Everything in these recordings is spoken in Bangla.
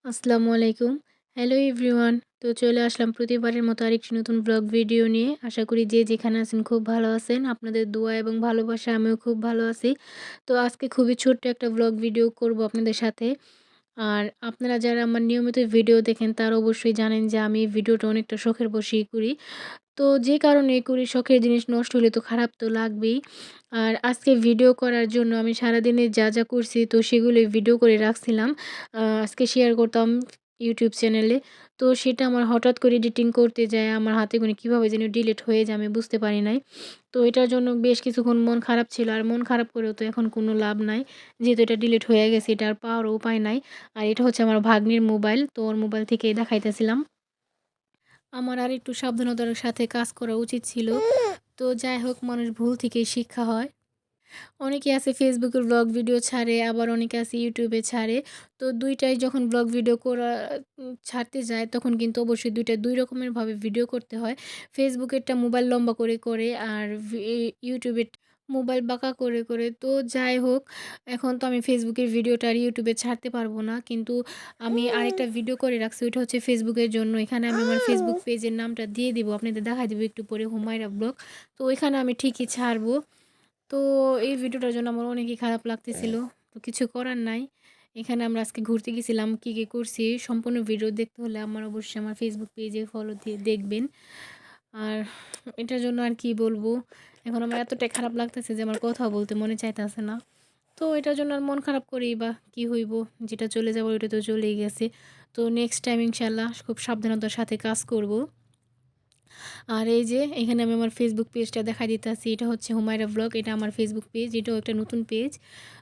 আসসালামু আলাইকুম। Hello everyone. তো চলে আসলাম প্রতিবারের মতো আরেকটি নতুন ব্লগ ভিডিও নিয়ে। আশা করি যে যেখানে আছেন খুব ভালো আছেন। আপনাদের দোয়া এবং ভালোবাসায় আমিও খুব ভালো আছি। তো আজকে খুবই ছোট্ট একটা ব্লগ ভিডিও করব আপনাদের সাথে। আর আপনারা যারা আমার নিয়মিত ভিডিও দেখেন তারা অবশ্যই জানেন যে আমি এই ভিডিওটা অনেকটা শখের বশেই করি। তো যে কারণেই করি শখের জিনিস নষ্ট হলে তো খারাপ তো লাগবেই। আর আজকে ভিডিও করার জন্য আমি সারাদিনে যা করছি তো সেগুলোই ভিডিও করে রাখছিলাম। আজকে শেয়ার করতাম YouTube চ্যানেলে। তো সেটা আমার হঠাৎ করে এডিটিং করতে যেয়ে আমার হাতে গোনা কিভাবে যেন ডিলিট হয়ে যায় আমি বুঝতে পারি নাই। তো এটার জন্য বেশ কিছুক্ষণ মন খারাপ ছিল। আর মন খারাপ করেও তো এখন কোনো লাভ নাই। যেহেতু এটা ডিলিট হয়ে গেছে এটা আর পাওয়ারও উপায় নাই। আর এটা হচ্ছে আমার ভাগ্নির মোবাইল। তো ওর মোবাইল থেকেই দেখাইতেছিলাম। আমার আরেকটু সাবধানতার সাথে কাজ করা উচিত ছিল। তো যাই হোক মানুষ ভুল থেকেই শিক্ষা হয়। অনেকে আছে ফেসবুকের ব্লগ ভিডিও ছাড়ে, আবার অনেকে আছে ইউটিউবে ছাড়ে। তো ২ টাই যখন ব্লগ ভিডিও করা ছাড়তে যায় তখন কিন্তু অবশ্যই ২ টা ২ রকমের ভাবে ভিডিও করতে হয়। ফেসবুকেরটা মোবাইল লম্বা করে আর ইউটিউবের মোবাইল বাঁকা করে। তো যাই হোক, এখন তো আমি ফেসবুকের ভিডিওটা আর ইউটিউবে ছাড়তে পারব না। কিন্তু আমি আরেকটা ভিডিও করে রাখছি ওইটা হচ্ছে ফেসবুকের জন্য। এখানে আমি আমার ফেসবুক পেজের নামটা দিয়ে দিব। আপনাদের দেখায় দিব একটু পরে হুমায়রা ব্লগ। তো ওইখানে আমি ঠিকই ছাড়বো। তো এই ভিডিওটার জন্য আমার অনেকই খারাপ লাগতেছিল। তো কিছু করার নাই। এখানে আমরা আজকে ঘুরতে গেছিলাম। কি করছি সম্পূর্ণ ভিডিও দেখতে হলে অবশ্যই আমার Facebook পেজে ফলো দিয়ে দেখবেন। আর এটার জন্য আর কি বলবো? এখন আমার এতটাই খারাপ লাগতেছে যে আমার কথা বলতে মনে চাইতেছে না। তো এটার জন্য আর মন খারাপ করেই বা কি হইব? যেটা চলে যাবার ওইটা তো চলেই গেছে। তো নেক্সট টাইম ইনশাআল্লাহ খুব সাবধানতার সাথে কাজ করব। আর এই যে এখানে আমি আমার ফেসবুক পেজটা দেখায় দিতেছি। এটা হচ্ছে হুমায়রা ব্লগ। এটা আমার ফেসবুক পেজ। এটাও একটা নতুন পেজ।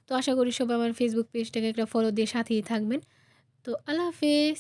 তো আশা করি সবাই আমার ফেসবুক পেজটাকে একটা ফলো দিয়ে সাথেই থাকবেন। তো আল্লাহ হাফেজ।